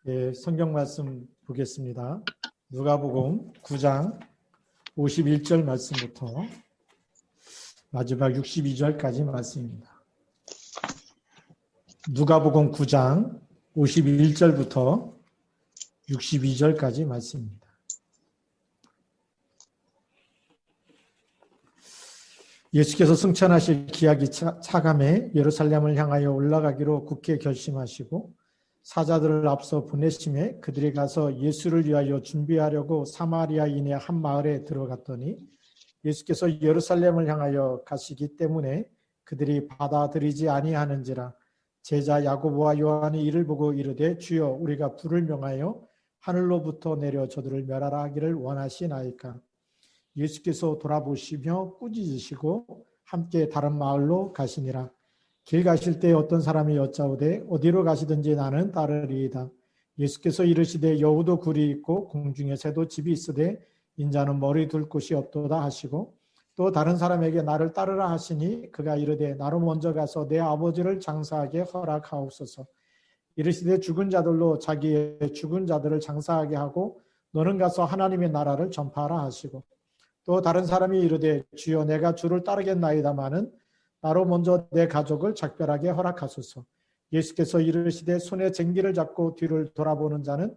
예, 성경 말씀 보겠습니다. 누가복음 9장 51절 말씀부터 마지막 62절까지 말씀입니다. 누가복음 9장 51절부터 62절까지 말씀입니다. 예수께서 승천하실 기약이 차감해 예루살렘을 향하여 올라가기로 굳게 결심하시고 사자들을 앞서 보내심에 그들이 가서 예수를 위하여 준비하려고 사마리아인의 한 마을에 들어갔더니 예수께서 예루살렘을 향하여 가시기 때문에 그들이 받아들이지 아니하는지라. 제자 야고보와 요한이 이를 보고 이르되 주여 우리가 불을 명하여 하늘로부터 내려 저들을 멸하라 하기를 원하시나이까. 예수께서 돌아보시며 꾸짖으시고 함께 다른 마을로 가시니라. 길 가실 때 어떤 사람이 여짜오되 어디로 가시든지 나는 따르리이다. 예수께서 이르시되 여우도 굴이 있고 공중에 새도 집이 있으되 인자는 머리 둘 곳이 없도다 하시고 또 다른 사람에게 나를 따르라 하시니 그가 이르되 나로 먼저 가서 내 아버지를 장사하게 허락하옵소서. 이르시되 죽은 자들로 자기의 죽은 자들을 장사하게 하고 너는 가서 하나님의 나라를 전파하라 하시고 또 다른 사람이 이르되 주여 내가 주를 따르겠나이다마는 나로 먼저 내 가족을 작별하게 허락하소서. 예수께서 이르시되 손에 쟁기를 잡고 뒤를 돌아보는 자는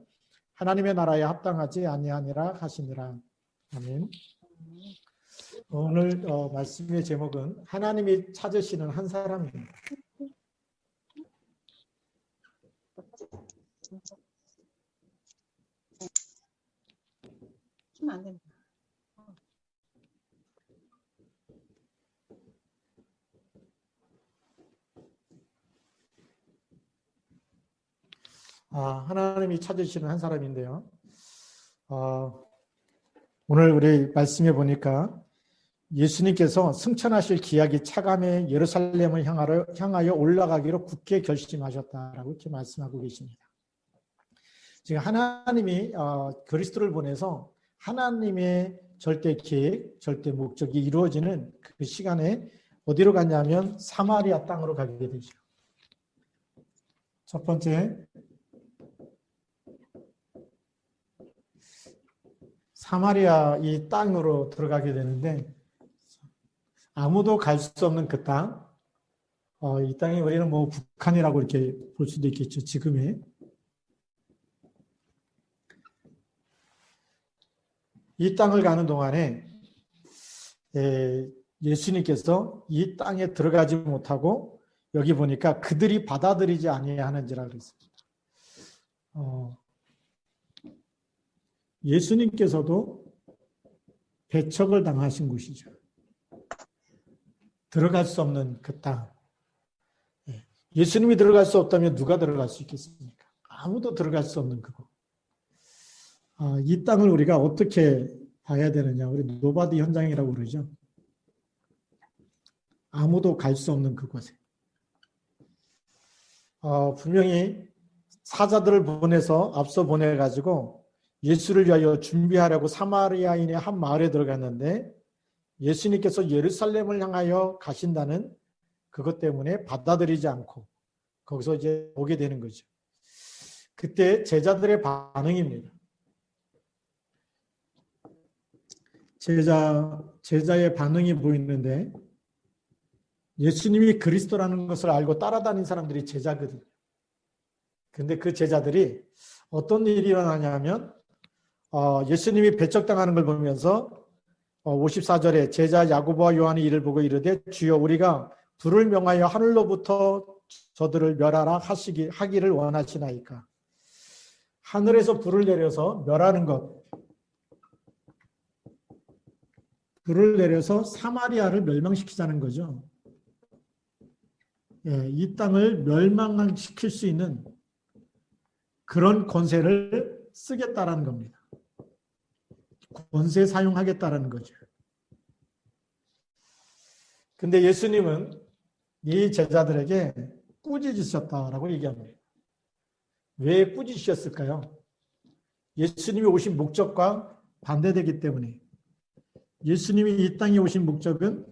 하나님의 나라에 합당하지 아니하니라 하시니라. 아멘. 오늘 말씀의 제목은 하나님이 찾으시는 한 사람입니다. 키면 안 됩니다. 하나님이 찾으시는 한 사람인데요. 오늘 우리 말씀에 보니까 예수님께서 승천하실 기약이 차감해 예루살렘을 향하여 올라가기로 굳게 결심하셨다라고 이렇게 말씀하고 계십니다. 지금 하나님이 그리스도를 보내서 하나님의 절대 계획, 절대 목적이 이루어지는 그 시간에 어디로 갔냐면 사마리아 땅으로 가게 되죠. 첫 번째, 사마리아 이 땅으로 들어가게 되는데 아무도 갈 수 없는 그 땅, 이 땅이 우리는 뭐 북한이라고 이렇게 볼 수도 있겠죠. 지금의 이 땅을 가는 동안에 예수님께서 이 땅에 들어가지 못하고 여기 보니까 그들이 받아들이지 아니하는지라 그랬습니다. 예수님께서도 배척을 당하신 곳이죠. 들어갈 수 없는 그 땅. 예수님이 들어갈 수 없다면 누가 들어갈 수 있겠습니까? 아무도 들어갈 수 없는 그곳. 이 땅을 우리가 어떻게 봐야 되느냐. 우리 노바디 현장이라고 그러죠. 아무도 갈 수 없는 그곳에. 분명히 사자들을 보내서 앞서 보내가지고 예수를 위하여 준비하려고 사마리아인의 한 마을에 들어갔는데 예수님께서 예루살렘을 향하여 가신다는 그것 때문에 받아들이지 않고 거기서 이제 오게 되는 거죠. 그때 제자들의 반응입니다. 제자의 반응이 보이는데 예수님이 그리스도라는 것을 알고 따라다닌 사람들이 제자거든요. 근데 그 제자들이 어떤 일이 일어나냐면 예수님이 배척당하는 걸 보면서 54절에 제자 야고보와 요한이 이를 보고 이르되 주여 우리가 불을 명하여 하늘로부터 저들을 멸하라 하기를 원하시나이까. 하늘에서 불을 내려서 멸하는 것. 불을 내려서 사마리아를 멸망시키자는 거죠. 이 땅을 멸망시킬 수 있는 그런 권세를 쓰겠다라는 겁니다. 권세 사용하겠다라는 거죠. 근데 예수님은 이 제자들에게 꾸짖으셨다라고 얘기합니다. 왜 꾸짖으셨을까요? 예수님이 오신 목적과 반대되기 때문에. 예수님이 이 땅에 오신 목적은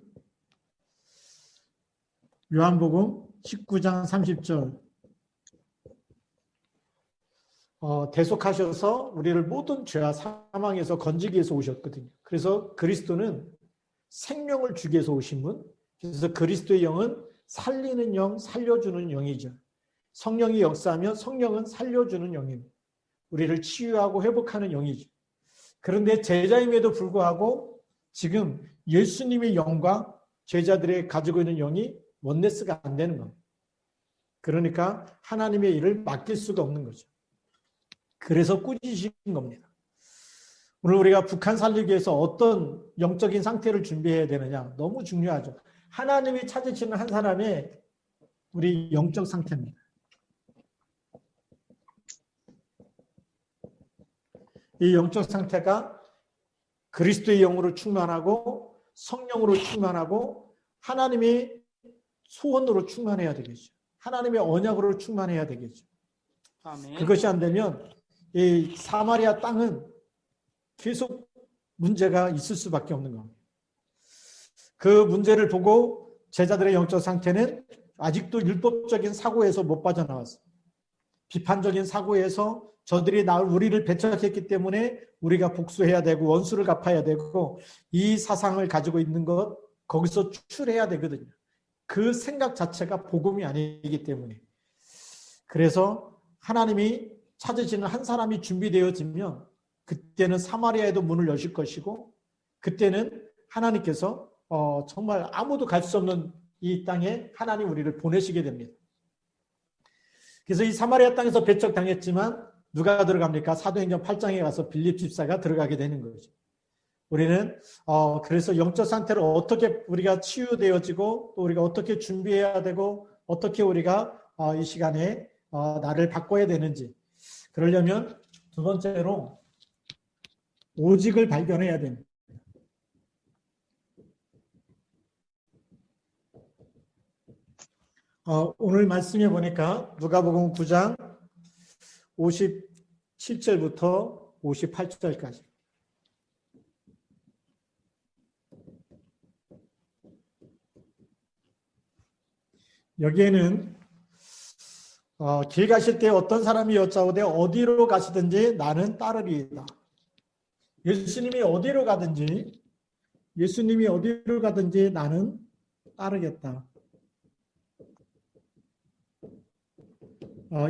요한복음 19장 30절 대속하셔서 우리를 모든 죄와 사망에서 건지기 위해서 오셨거든요. 그래서 그리스도는 생명을 주기 위해서 오신 분. 그래서 그리스도의 영은 살리는 영, 살려주는 영이죠. 성령이 역사하면 성령은 살려주는 영입니다. 우리를 치유하고 회복하는 영이죠. 그런데 제자임에도 불구하고 지금 예수님의 영과 제자들의 가지고 있는 영이 원네스가 안 되는 겁니다. 그러니까 하나님의 일을 맡길 수가 없는 거죠. 그래서 꾸짖으신 겁니다. 오늘 우리가 북한 살리기 위해서 어떤 영적인 상태를 준비해야 되느냐? 너무 중요하죠. 하나님이 찾으시는 한 사람의 우리 영적 상태입니다. 이 영적 상태가 그리스도의 영으로 충만하고 성령으로 충만하고 하나님의 소원으로 충만해야 되겠죠. 하나님의 언약으로 충만해야 되겠죠. 아멘. 그것이 안 되면 이 사마리아 땅은 계속 문제가 있을 수밖에 없는 겁니다. 그 문제를 보고 제자들의 영적 상태는 아직도 율법적인 사고에서 못 빠져나왔어요. 비판적인 사고에서 저들이 우리를 배척했기 때문에 우리가 복수해야 되고 원수를 갚아야 되고 이 사상을 가지고 있는 것 거기서 추출해야 되거든요. 그 생각 자체가 복음이 아니기 때문에. 그래서 하나님이 찾으시는 한 사람이 준비되어지면 그때는 사마리아에도 문을 여실 것이고 그때는 하나님께서 정말 아무도 갈 수 없는 이 땅에 하나님 우리를 보내시게 됩니다. 그래서 이 사마리아 땅에서 배척당했지만 누가 들어갑니까? 사도행전 8장에 가서 빌립 집사가 들어가게 되는 거죠. 우리는 그래서 영적 상태를 어떻게 우리가 치유되어지고 또 우리가 어떻게 준비해야 되고 어떻게 우리가 이 시간에 나를 바꿔야 되는지 그러려면 두 번째로 오직을 발견해야 됩니다. 오늘 말씀해 보니까 누가복음 9장 57절부터 58절까지. 여기에는 길 가실 때 어떤 사람이 여짜오되 어디로 가시든지 나는 따르리이다. 예수님이 어디로 가든지 나는 따르겠다.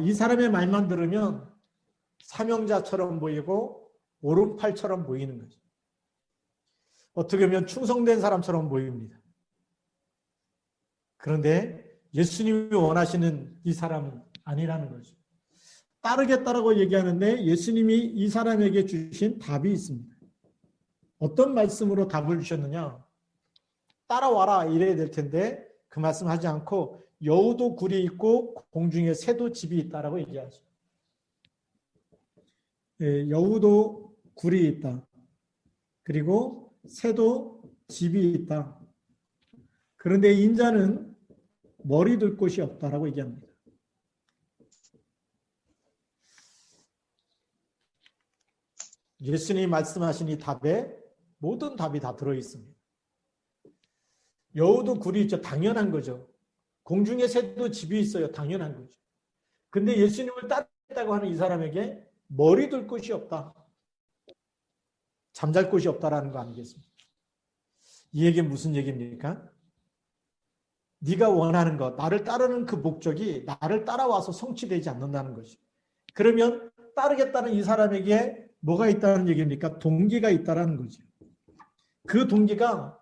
이 사람의 말만 들으면 사명자처럼 보이고 오른팔처럼 보이는 거죠. 어떻게 보면 충성된 사람처럼 보입니다. 그런데 예수님이 원하시는 이 사람은 아니라는 거죠. 따르겠다라고 얘기하는데 예수님이 이 사람에게 주신 답이 있습니다. 어떤 말씀으로 답을 주셨느냐? 따라와라 이래야 될 텐데 그 말씀 하지 않고 여우도 굴이 있고 공중에 새도 집이 있다라고 얘기하죠. 여우도 굴이 있다. 그리고 새도 집이 있다. 그런데 인자는 머리 둘 곳이 없다라고 얘기합니다. 예수님이 말씀하신 이 답에 모든 답이 다 들어있습니다. 여우도 굴이 있죠. 당연한 거죠. 공중에 새도 집이 있어요. 당연한 거죠. 근데 예수님을 따르겠다고 하는 이 사람에게 머리 둘 곳이 없다. 잠잘 곳이 없다라는 거 아니겠습니까? 이 얘기는 무슨 얘기입니까? 네가 원하는 것, 나를 따르는 그 목적이 나를 따라와서 성취되지 않는다는 것이. 그러면 따르겠다는 이 사람에게 뭐가 있다는 얘기입니까? 동기가 있다는 거죠. 그 동기가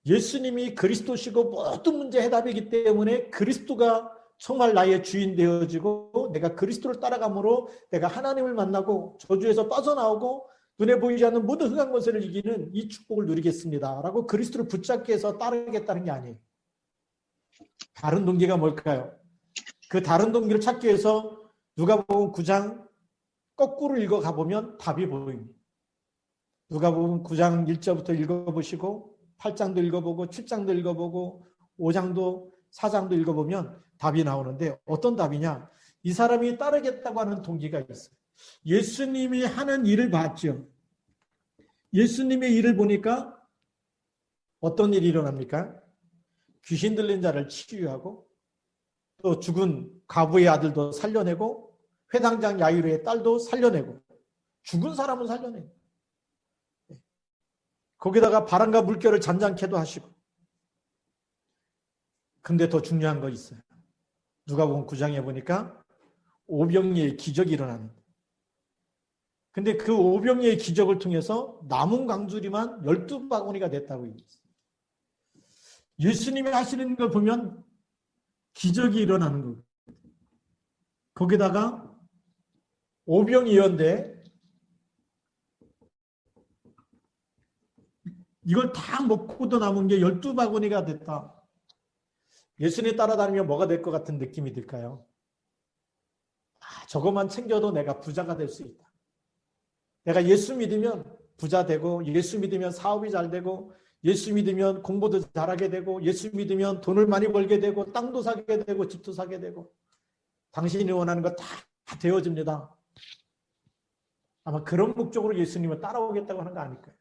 예수님이 그리스도시고 모든 문제 해답이기 때문에 그리스도가 정말 나의 주인 되어지고 내가 그리스도를 따라감으로 내가 하나님을 만나고 저주에서 빠져나오고 눈에 보이지 않는 모든 흑암 권세를 이기는 이 축복을 누리겠습니다. 라고 그리스도를 붙잡기 위해서 따르겠다는 게 아니에요. 다른 동기가 뭘까요? 그 다른 동기를 찾기 위해서 누가복음 9장 거꾸로 읽어가 보면 답이 보입니다. 누가복음 9장 1절부터 읽어보시고 8장도 읽어보고 7장도 읽어보고 5장도 4장도 읽어보면 답이 나오는데 어떤 답이냐? 이 사람이 따르겠다고 하는 동기가 있어요. 예수님이 하는 일을 봤죠. 예수님의 일을 보니까 어떤 일이 일어납니까? 귀신 들린 자를 치유하고 또 죽은 과부의 아들도 살려내고 회당장 야이로의 딸도 살려내고 죽은 사람은 살려내고 거기다가 바람과 물결을 잔잔케도 하시고. 근데 더 중요한 거 있어요. 누가복음 9장에 보니까 오병이의 기적이 일어나는데, 근데 그 오병이의 기적을 통해서 남은 강주리만 12바구니가 됐다고 얘기했어요. 예수님이 하시는 걸 보면 기적이 일어나는 거예요. 거기다가 오병이어인데 이걸 다 먹고도 남은 게 12바구니가 됐다. 예수님 따라다니면 뭐가 될 것 같은 느낌이 들까요? 저것만 챙겨도 내가 부자가 될 수 있다. 내가 예수 믿으면 부자 되고, 예수 믿으면 사업이 잘 되고, 예수 믿으면 공부도 잘하게 되고, 예수 믿으면 돈을 많이 벌게 되고, 땅도 사게 되고, 집도 사게 되고, 당신이 원하는 거 다 되어집니다. 아마 그런 목적으로 예수님을 따라오겠다고 하는 거 아닐까요?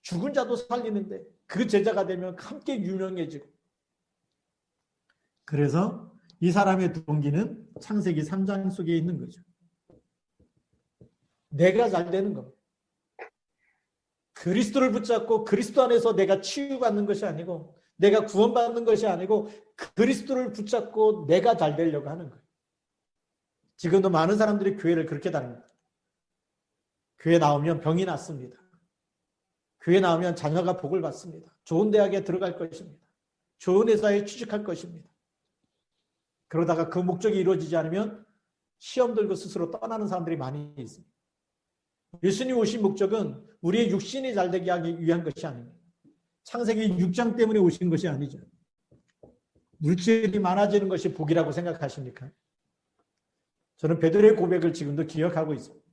죽은 자도 살리는데 그 제자가 되면 함께 유명해지고. 그래서 이 사람의 동기는 창세기 3장 속에 있는 거죠. 내가 잘 되는 겁니다. 그리스도를 붙잡고 그리스도 안에서 내가 치유받는 것이 아니고, 내가 구원받는 것이 아니고, 그리스도를 붙잡고 내가 잘 되려고 하는 거예요. 지금도 많은 사람들이 교회를 그렇게 다닙니다. 교회 나오면 병이 낫습니다. 교회 나오면 자녀가 복을 받습니다. 좋은 대학에 들어갈 것입니다. 좋은 회사에 취직할 것입니다. 그러다가 그 목적이 이루어지지 않으면 시험 들고 스스로 떠나는 사람들이 많이 있습니다. 예수님 오신 목적은 우리의 육신이 잘되게 하기 위한 것이 아닙니다. 창세기 6장 때문에 오신 것이 아니죠. 물질이 많아지는 것이 복이라고 생각하십니까? 저는 베드로의 고백을 지금도 기억하고 있습니다.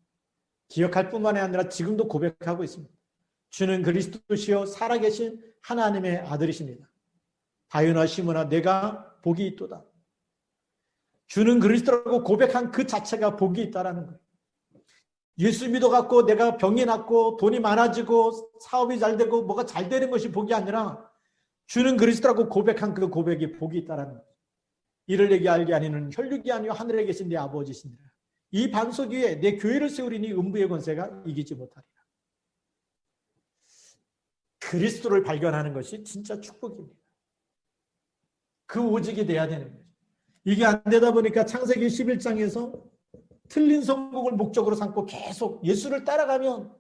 기억할 뿐만이 아니라 지금도 고백하고 있습니다. 주는 그리스도시요 살아계신 하나님의 아들이십니다. 다윗아 시므나 내가 복이 있도다. 주는 그리스도라고 고백한 그 자체가 복이 있다라는 거예요. 예수 믿어갖고 내가 병이 낫고 돈이 많아지고 사업이 잘 되고 뭐가 잘 되는 것이 복이 아니라 주는 그리스도라고 고백한 그 고백이 복이 있다라는 거예요. 이를 내게 알게 하니는 혈육이 아니요 하늘에 계신 내 아버지시니라. 이 반석 위에 내 교회를 세우리니 음부의 권세가 이기지 못하리라. 그리스도를 발견하는 것이 진짜 축복입니다. 그 오직이 돼야 되는 거죠. 이게 안 되다 보니까 창세기 11장에서 틀린 성공을 목적으로 삼고 계속 예수를 따라가면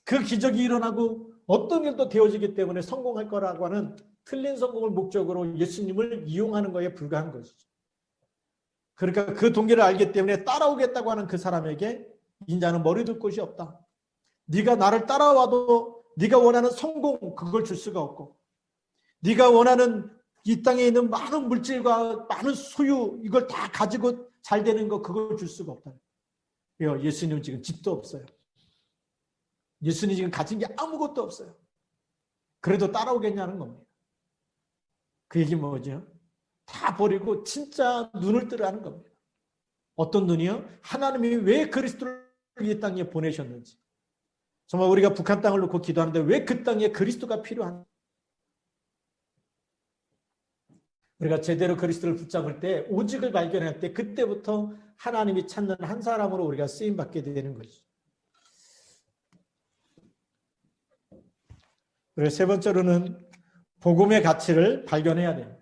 그 기적이 일어나고 어떤 일도 되어지기 때문에 성공할 거라고 하는 틀린 성공을 목적으로 예수님을 이용하는 거에 불과한 것이죠. 그러니까 그 동기를 알기 때문에 따라오겠다고 하는 그 사람에게 인자는 머리 둘 곳이 없다. 네가 나를 따라와도 네가 원하는 성공 그걸 줄 수가 없고, 네가 원하는 이 땅에 있는 많은 물질과 많은 소유 이걸 다 가지고 잘 되는 거 그걸 줄 수가 없다. 예수님은 지금 집도 없어요. 예수님 지금 가진 게 아무것도 없어요. 그래도 따라오겠냐는 겁니다. 그 얘기 뭐죠? 다 버리고 진짜 눈을 뜨라는 겁니다. 어떤 눈이요? 하나님이 왜 그리스도를 이 땅에 보내셨는지. 정말 우리가 북한 땅을 놓고 기도하는데 왜 그 땅에 그리스도가 필요한지. 우리가 제대로 그리스도를 붙잡을 때, 오직을 발견할 때 그때부터 하나님이 찾는 한 사람으로 우리가 쓰임받게 되는 것이죠. 그리고 세 번째로는 복음의 가치를 발견해야 됩니다.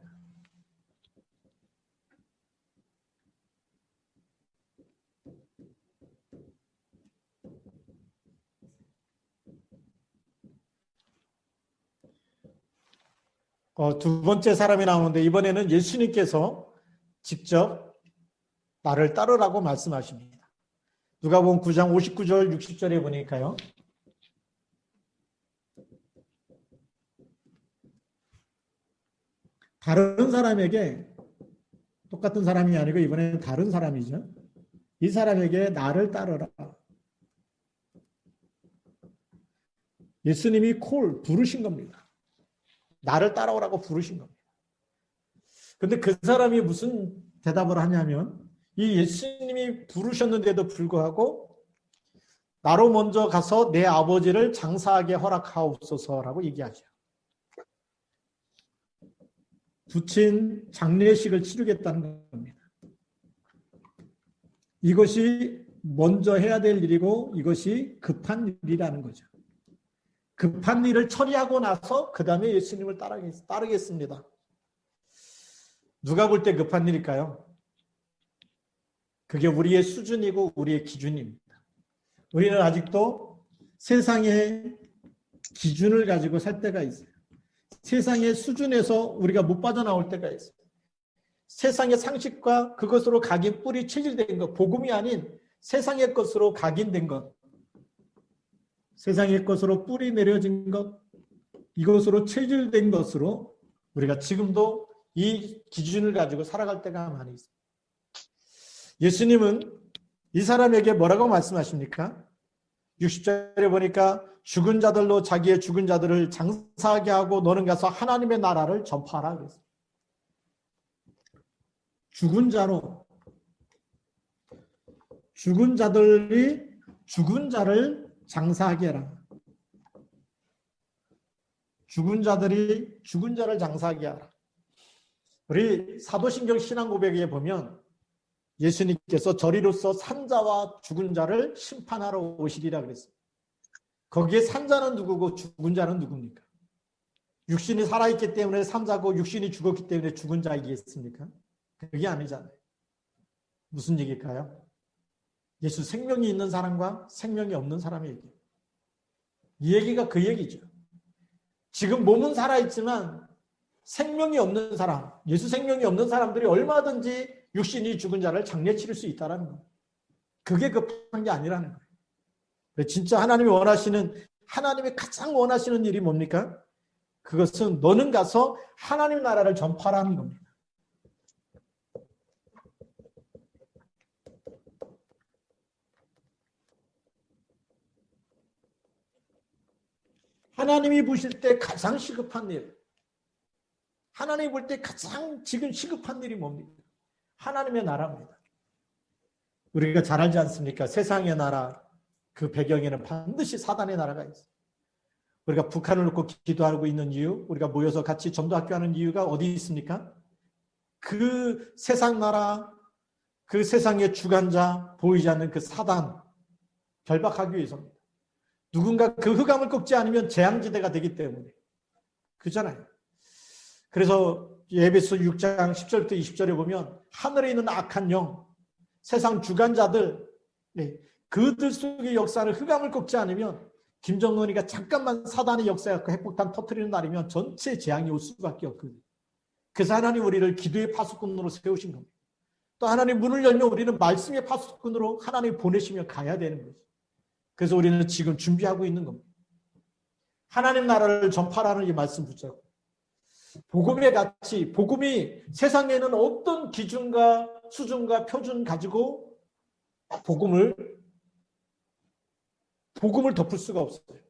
두 번째 사람이 나오는데 이번에는 예수님께서 직접 나를 따르라고 말씀하십니다. 누가복음 9장 59절 60절에 보니까요. 다른 사람에게, 똑같은 사람이 아니고 이번에는 다른 사람이죠. 이 사람에게 나를 따르라. 예수님이 부르신 겁니다. 나를 따라오라고 부르신 겁니다. 근데 그 사람이 무슨 대답을 하냐면, 이 예수님이 부르셨는데도 불구하고 나로 먼저 가서 내 아버지를 장사하게 허락하옵소서라고 얘기하죠. 부친 장례식을 치르겠다는 겁니다. 이것이 먼저 해야 될 일이고 이것이 급한 일이라는 거죠. 급한 일을 처리하고 나서 그 다음에 예수님을 따르겠습니다. 누가 볼 때 급한 일일까요? 그게 우리의 수준이고 우리의 기준입니다. 우리는 아직도 세상의 기준을 가지고 살 때가 있어요. 세상의 수준에서 우리가 못 빠져나올 때가 있어요. 세상의 상식과 그것으로 각인 뿌리 체질된 것, 복음이 아닌 세상의 것으로 각인된 것, 세상의 것으로 뿌리 내려진 것, 이것으로 체질된 것으로 우리가 지금도 이 기준을 가지고 살아갈 때가 많이 있어요. 예수님은 이 사람에게 뭐라고 말씀하십니까? 60절에 보니까 죽은 자들로 자기의 죽은 자들을 장사하게 하고 너는 가서 하나님의 나라를 전파하라 그랬어요. 죽은 자로, 죽은 자들이 죽은 자를 장사하게 하라. 죽은 자들이 죽은 자를 장사하게 하라. 우리 사도신경 신앙고백에 보면 예수님께서 저리로서 산자와 죽은 자를 심판하러 오시리라 그랬어요. 거기에 산자는 누구고 죽은 자는 누굽니까? 육신이 살아있기 때문에 산자고 육신이 죽었기 때문에 죽은 자이겠습니까? 그게 아니잖아요. 무슨 얘기일까요? 예수 생명이 있는 사람과 생명이 없는 사람의 얘기. 이 얘기가 그 얘기죠. 지금 몸은 살아있지만 생명이 없는 사람, 예수 생명이 없는 사람들이 얼마든지 육신이 죽은 자를 장례치를 수 있다는 거예요. 그게 급한 게 아니라는 거예요. 진짜 하나님이 가장 원하시는 일이 뭡니까? 그것은 너는 가서 하나님 나라를 전파라는 겁니다. 하나님이 보실 때 가장 시급한 일, 하나님이 볼 때 가장 지금 시급한 일이 뭡니까? 하나님의 나라입니다. 우리가 잘 알지 않습니까? 세상의 나라, 그 배경에는 반드시 사단의 나라가 있어요. 우리가 북한을 놓고 기도하고 있는 이유, 우리가 모여서 같이 전도학교 하는 이유가 어디 있습니까? 그 세상 나라, 그 세상의 주관자, 보이지 않는 그 사단, 결박하기 위해서입니다. 누군가 그 흑암을 꺾지 않으면 재앙지대가 되기 때문에. 그잖아요. 그래서 에베소 6장 10절부터 20절에 보면 하늘에 있는 악한 영, 세상 주관자들, 그들 속의 역사를 흑암을 꺾지 않으면 김정은이가 잠깐만 사단의 역사였고 핵폭탄 터뜨리는 날이면 전체 재앙이 올 수밖에 없거든요. 그래서 하나님 우리를 기도의 파수꾼으로 세우신 겁니다. 또 하나님 문을 열면 우리는 말씀의 파수꾼으로 하나님 보내시며 가야 되는 거죠. 그래서 우리는 지금 준비하고 있는 겁니다. 하나님 나라를 전파라는 이 말씀 붙잡고 복음의 가치, 복음이 세상에는 어떤 기준과 수준과 표준 가지고 복음을 덮을 수가 없어요.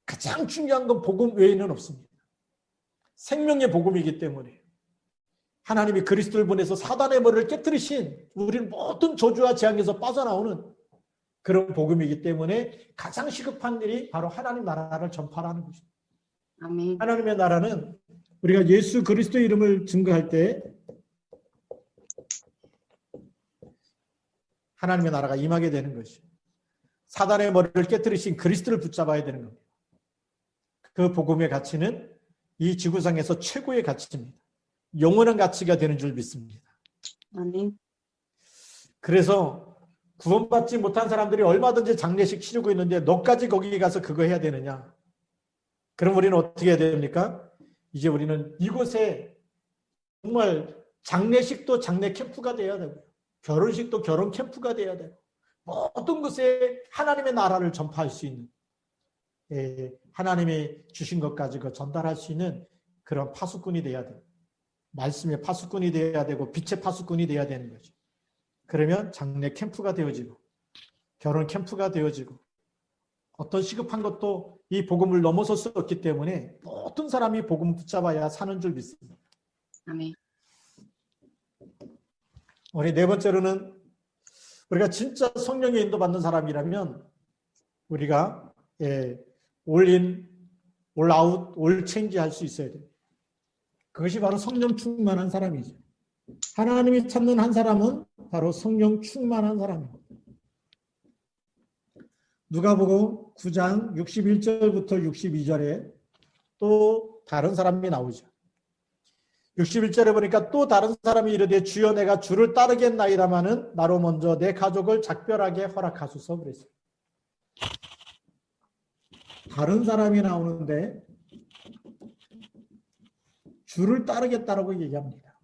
가장 중요한 건 복음 외에는 없습니다. 생명의 복음이기 때문에 하나님이 그리스도를 보내서 사단의 머리를 깨뜨리신 우리는 모든 저주와 재앙에서 빠져나오는 그런 복음이기 때문에 가장 시급한 일이 바로 하나님 나라를 전파라는 것입니다. 아멘. 하나님의 나라는 우리가 예수 그리스도의 이름을 증거할 때 하나님의 나라가 임하게 되는 것이죠. 사단의 머리를 깨뜨리신 그리스도를 붙잡아야 되는 겁니다. 그 복음의 가치는 이 지구상에서 최고의 가치입니다. 영원한 가치가 되는 줄 믿습니다. 아멘. 그래서 구원받지 못한 사람들이 얼마든지 장례식 치르고 있는데 너까지 거기 가서 그거 해야 되느냐? 그럼 우리는 어떻게 해야 됩니까? 이제 우리는 이곳에 정말 장례식도 장례 캠프가 돼야 되고 결혼식도 결혼 캠프가 돼야 되고 모든 것에 하나님의 나라를 전파할 수 있는 하나님이 주신 것 가지고 전달할 수 있는 그런 파수꾼이 돼야 돼요. 말씀의 파수꾼이 돼야 되고 빛의 파수꾼이 돼야 되는 거죠. 그러면 장례 캠프가 되어지고 결혼 캠프가 되어지고 어떤 시급한 것도 이 복음을 넘어설 수 없기 때문에 모든 사람이 복음을 붙잡아야 사는 줄 믿습니다. 아멘. 우리 네 번째로는 우리가 진짜 성령의 인도받는 사람이라면 우리가 올인, 올아웃, 올체인지 할 수 있어야 돼요. 그것이 바로 성령 충만한 사람이죠. 하나님이 찾는 한 사람은 바로 성령 충만한 사람입니다. 누가복음 9장 61절부터 62절에 또 다른 사람이 나오죠. 61절에 보니까 또 다른 사람이 이르되 주여 내가 주를 따르겠나이다마는 나로 먼저 내 가족을 작별하게 허락하소서 그랬어요. 다른 사람이 나오는데 주를 따르겠다라고 얘기합니다.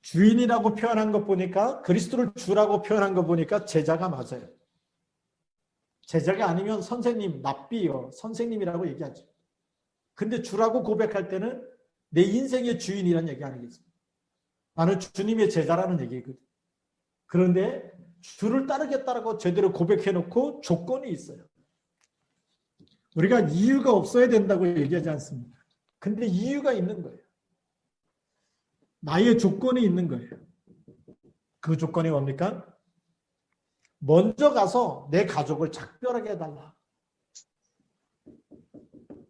주인이라고 표현한 것 보니까, 그리스도를 주라고 표현한 것 보니까 제자가 맞아요. 제자가 아니면 선생님, 랍비요, 선생님이라고 얘기하죠. 근데 주라고 고백할 때는 내 인생의 주인이라는 얘기 아니겠습니까? 나는 주님의 제자라는 얘기거든요. 그런데 주를 따르겠다라고 제대로 고백해놓고 조건이 있어요. 우리가 이유가 없어야 된다고 얘기하지 않습니다. 근데 이유가 있는 거예요. 나의 조건이 있는 거예요. 그 조건이 뭡니까? 먼저 가서 내 가족을 작별하게 해달라.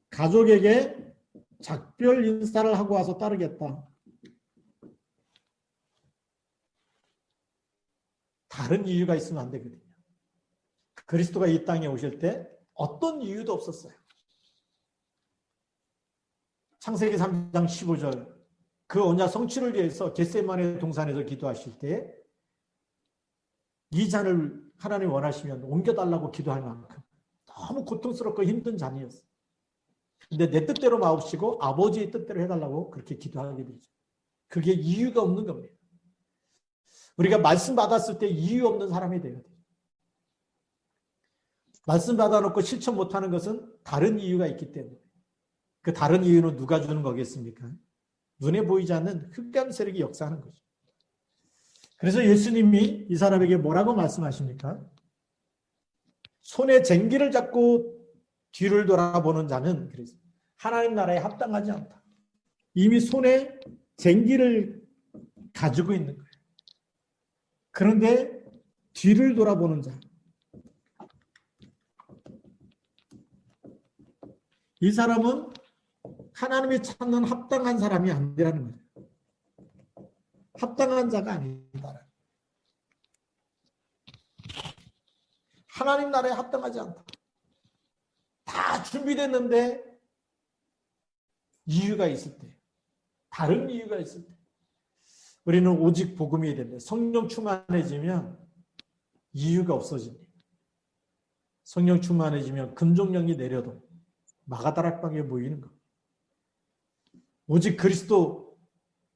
가족에게 작별 인사를 하고 와서 따르겠다. 다른 이유가 있으면 안 되거든요. 그리스도가 이 땅에 오실 때 어떤 이유도 없었어요. 창세기 3장 15절 그 언약 성취를 위해서 겟세마네 동산에서 기도하실 때 이 잔을 하나님 원하시면 옮겨달라고 기도할 만큼 너무 고통스럽고 힘든 잔이었어요. 근데 내 뜻대로 마옵시고 아버지의 뜻대로 해달라고 그렇게 기도하게 되죠. 그게 이유가 없는 겁니다. 우리가 말씀 받았을 때 이유 없는 사람이 돼야 돼요. 말씀 받아놓고 실천 못하는 것은 다른 이유가 있기 때문에. 그 다른 이유는 누가 주는 거겠습니까? 눈에 보이지 않는 흑암 세력이 역사하는 거죠. 그래서 예수님이 이 사람에게 뭐라고 말씀하십니까? 손에 쟁기를 잡고 뒤를 돌아보는 자는 그래서 하나님 나라에 합당하지 않다. 이미 손에 쟁기를 가지고 있는 거예요. 그런데 뒤를 돌아보는 자. 이 사람은 하나님이 찾는 합당한 사람이 아니라는 거예요. 합당한 자가 아니다. 하나님 나라에 합당하지 않다. 다 준비됐는데 이유가 있을 때, 다른 이유가 있을 때 우리는 오직 복음이 된다. 성령 충만해지면 이유가 없어집니다. 성령 충만해지면 금종령이 내려도 마가다락방에 모이는 것. 오직 그리스도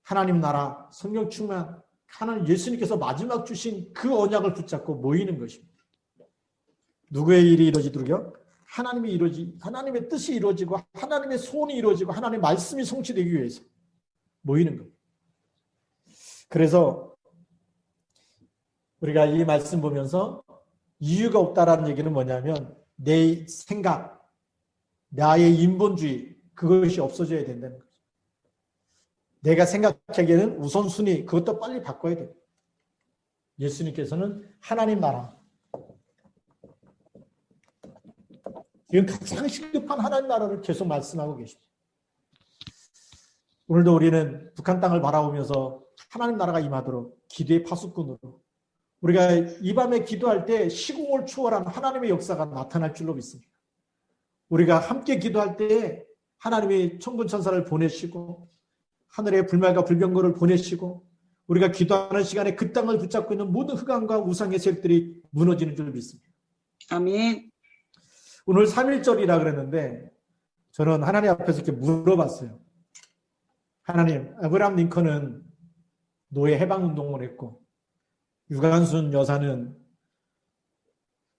하나님 나라 성령 충만 하나님 예수님께서 마지막 주신 그 언약을 붙잡고 모이는 것입니다. 누구의 일이 이루어지도록요? 하나님의 뜻이 이루어지고 하나님의 소원이 이루어지고 하나님의 말씀이 성취되기 위해서 모이는 겁니다. 그래서 우리가 이 말씀 보면서 이유가 없다라는 얘기는 뭐냐면 내 생각, 나의 인본주의 그것이 없어져야 된다는 거죠. 내가 생각하기에는 우선순위 그것도 빨리 바꿔야 돼요. 예수님께서는 하나님 나라 이건 가장 시급한 하나님 나라를 계속 말씀하고 계십니다. 오늘도 우리는 북한 땅을 바라보면서 하나님 나라가 임하도록 기도의 파수꾼으로 우리가 이 밤에 기도할 때 시공을 초월한 하나님의 역사가 나타날 줄로 믿습니다. 우리가 함께 기도할 때 하나님이 천군 천사를 보내시고 하늘에 불말과 불병거를 보내시고 우리가 기도하는 시간에 그 땅을 붙잡고 있는 모든 흑암과 우상의 세력들이 무너지는 줄 믿습니다. 아멘. 오늘 3.1절이라 그랬는데 저는 하나님 앞에서 이렇게 물어봤어요. 하나님, 아브라함 링컨은 노예 해방운동을 했고 유관순 여사는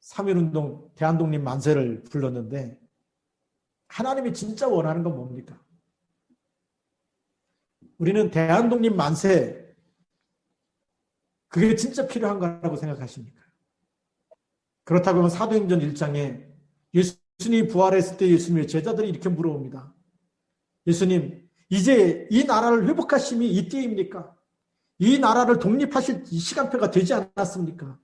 3.1운동 대한독립 만세를 불렀는데 하나님이 진짜 원하는 건 뭡니까? 우리는 대한독립 만세 그게 진짜 필요한 거라고 생각하십니까? 그렇다고 하면 사도행전 1장에 예수님이 부활했을 때 예수님의 제자들이 이렇게 물어봅니다. 예수님, 이제 이 나라를 회복하심이 이때입니까? 이 나라를 독립하실 이 시간표가 되지 않았습니까?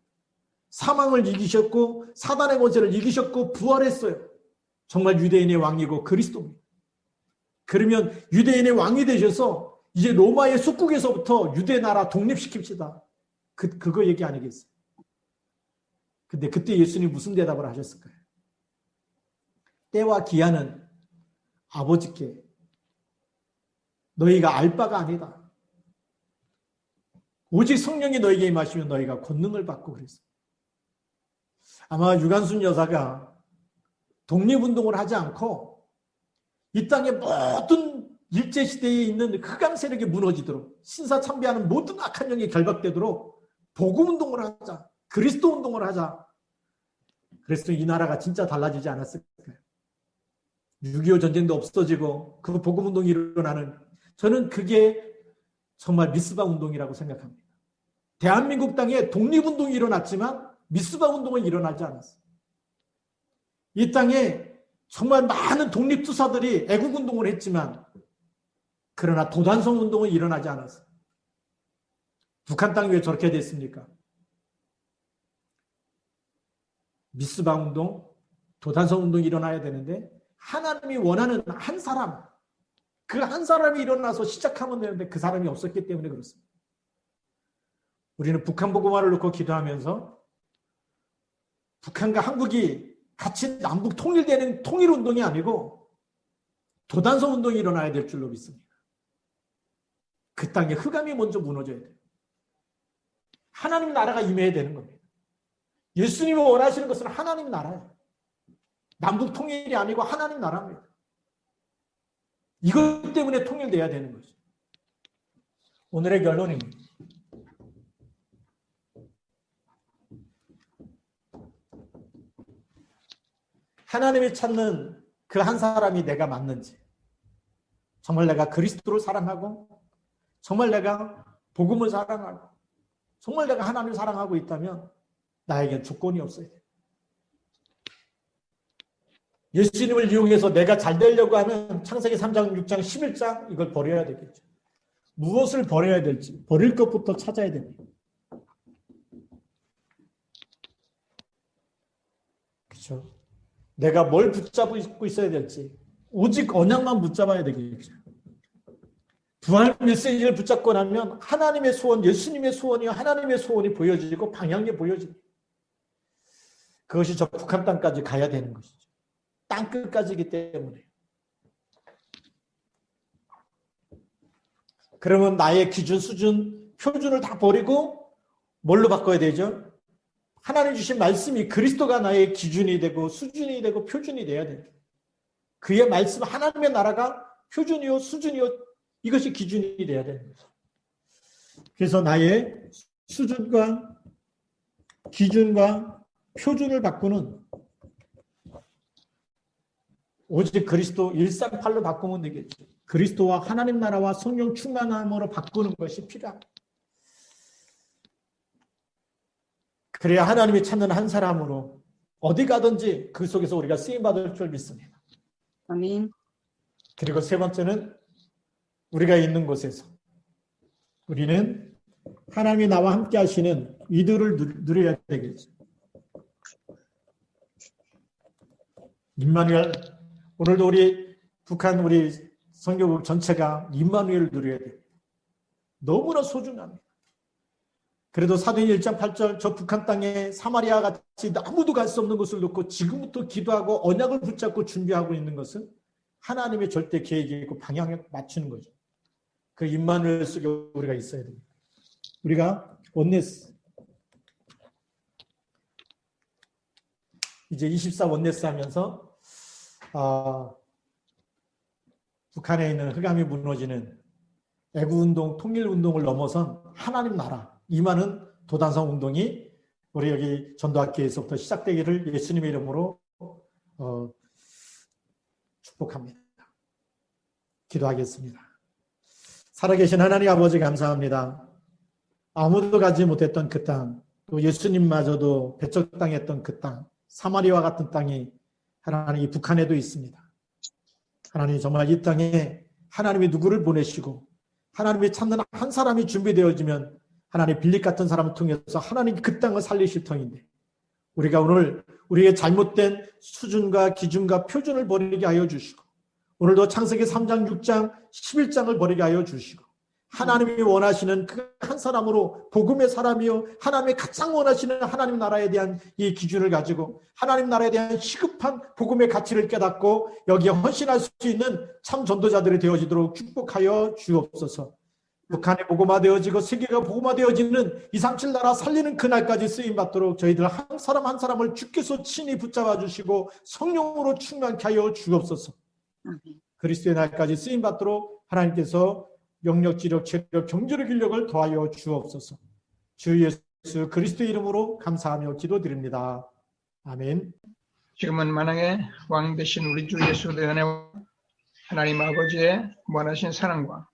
사망을 이기셨고 사단의 권세를 이기셨고 부활했어요. 정말 유대인의 왕이고 그리스도입니다. 그러면 유대인의 왕이 되셔서 이제 로마의 속국에서부터 유대 나라 독립시킵시다. 그거 얘기 아니겠어요? 근데 그때 예수님이 무슨 대답을 하셨을까요? 때와 기한은 아버지께 너희가 알 바가 아니다. 오직 성령이 너희에게 임하시면 너희가 권능을 받고 그랬어요. 아마 유관순 여사가 독립운동을 하지 않고 이 땅의 모든 일제시대에 있는 흑암 세력이 무너지도록 신사참배하는 모든 악한 영이 결박되도록 복음운동을 하자. 그리스도 운동을 하자. 그래서 이 나라가 진짜 달라지지 않았을까요? 6.25 전쟁도 없어지고 그 복음운동이 일어나는, 저는 그게 정말 미스바 운동이라고 생각합니다. 대한민국 땅에 독립운동이 일어났지만 미스바 운동은 일어나지 않았어요. 이 땅에 정말 많은 독립투사들이 애국운동을 했지만 그러나 도단성 운동은 일어나지 않았어요. 북한 땅이 왜 저렇게 됐습니까? 미스바 운동, 도단성 운동이 일어나야 되는데 하나님이 원하는 한 사람, 그 한 사람이 일어나서 시작하면 되는데 그 사람이 없었기 때문에 그렇습니다. 우리는 북한 복음화를 놓고 기도하면서 북한과 한국이 같이 남북 통일되는 통일운동이 아니고 도단성 운동이 일어나야 될 줄로 믿습니다. 그 땅에 흑암이 먼저 무너져야 돼요. 하나님 나라가 임해야 되는 겁니다. 예수님이 원하시는 것은 하나님 나라예요. 남북 통일이 아니고 하나님 나라입니다. 이것 때문에 통일돼야 되는 거죠. 오늘의 결론입니다. 하나님이 찾는 그 한 사람이 내가 맞는지, 정말 내가 그리스도를 사랑하고 정말 내가 복음을 사랑하고 정말 내가 하나님을 사랑하고 있다면 나에겐 조건이 없어야 돼요. 예수님을 이용해서 내가 잘 되려고 하는 창세기 3장, 6장, 11장 이걸 버려야 되겠죠. 무엇을 버려야 될지 버릴 것부터 찾아야 됩니다. 그렇죠? 내가 뭘 붙잡고 있어야 될지 오직 언약만 붙잡아야 되겠죠. 부활 메시지를 붙잡고 나면 하나님의 소원, 예수님의 소원이요 하나님의 소원이 보여지고 방향이 보여집니다. 그것이 저 북한 땅까지 가야 되는 것이죠. 땅 끝까지이기 때문에. 그러면 나의 기준, 수준, 표준을 다 버리고 뭘로 바꿔야 되죠? 하나님 주신 말씀이 그리스도가 나의 기준이 되고 수준이 되고 표준이 돼야 됩니다. 그의 말씀, 하나님의 나라가 표준이요 수준이요 이것이 기준이 돼야 되는 거죠. 그래서 나의 수준과 기준과 표준을 바꾸는 오직 그리스도 138로 바꾸면 되겠죠. 그리스도와 하나님 나라와 성령 충만함으로 바꾸는 것이 필요합니다. 그래야 하나님이 찾는 한 사람으로 어디 가든지 그 속에서 우리가 쓰임받을 줄 믿습니다. 아멘. 그리고 세 번째는 우리가 있는 곳에서 우리는 하나님이 나와 함께 하시는 이들을 누려야 되겠죠. 임마누엘, 오늘도 우리 북한 우리 선교국 전체가 임마누엘을 누려야 돼요. 너무나 소중합니다. 그래도 사도행 1장 8절 저 북한 땅에 사마리아 같이 아무도 갈 수 없는 곳을 놓고 지금부터 기도하고 언약을 붙잡고 준비하고 있는 것은 하나님의 절대 계획이 있고 방향을 맞추는 거죠. 그 임마누엘 속에 우리가 있어야 됩니다. 우리가 원네스 이제 24 원네스 하면서 북한에 있는 흑암이 무너지는 애국운동, 통일운동을 넘어선 하나님 나라 임하는 도단성 운동이 우리 여기 전도학교에서부터 시작되기를 예수님의 이름으로 축복합니다. 기도하겠습니다. 살아계신 하나님 아버지 감사합니다. 아무도 가지 못했던 그 땅, 또 예수님마저도 배척당했던 그 땅, 사마리아와 같은 땅이 하나님 이 북한에도 있습니다. 하나님 정말 이 땅에 하나님이 누구를 보내시고 하나님이 찾는 한 사람이 준비되어지면 하나님 빌립 같은 사람을 통해서 하나님 그 땅을 살리실 터인데 우리가 오늘 우리의 잘못된 수준과 기준과 표준을 버리게 하여 주시고 오늘도 창세기 3장, 6장, 11장을 버리게 하여 주시고 하나님이 원하시는 그 한 사람으로 복음의 사람이요 하나님이 가장 원하시는 하나님 나라에 대한 이 기준을 가지고 하나님 나라에 대한 시급한 복음의 가치를 깨닫고 여기에 헌신할 수 있는 참 전도자들이 되어지도록 축복하여 주옵소서. 북한이 복음화되어지고 세계가 복음화되어지는 237 나라 살리는 그날까지 쓰임받도록 저희들 한 사람 한 사람을 주께서 친히 붙잡아 주시고 성령으로 충만케 하여 주옵소서. 그리스도의 날까지 쓰임받도록 하나님께서 영력, 지력, 체력, 경제력, 인력을 더하여 주옵소서. 주 예수 그리스도의 이름으로 감사하며 기도드립니다. 아멘. 지금은 만왕의 왕 되신 우리 주 예수의 은혜와 하나님 아버지의 무한하신 사랑과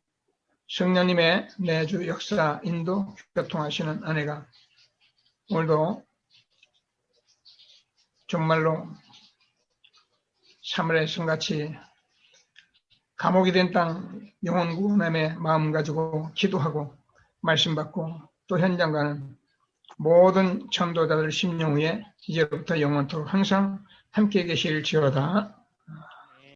성령님의 내주 역사, 인도, 교통하시는 은혜가 오늘도 정말로 사물의 성같이 감옥이 된 땅 영혼 구원함의 마음 가지고 기도하고 말씀 받고 또 현장 가는 모든 전도자들 심령 위에 이제부터 영원토록 항상 함께 계실지어다.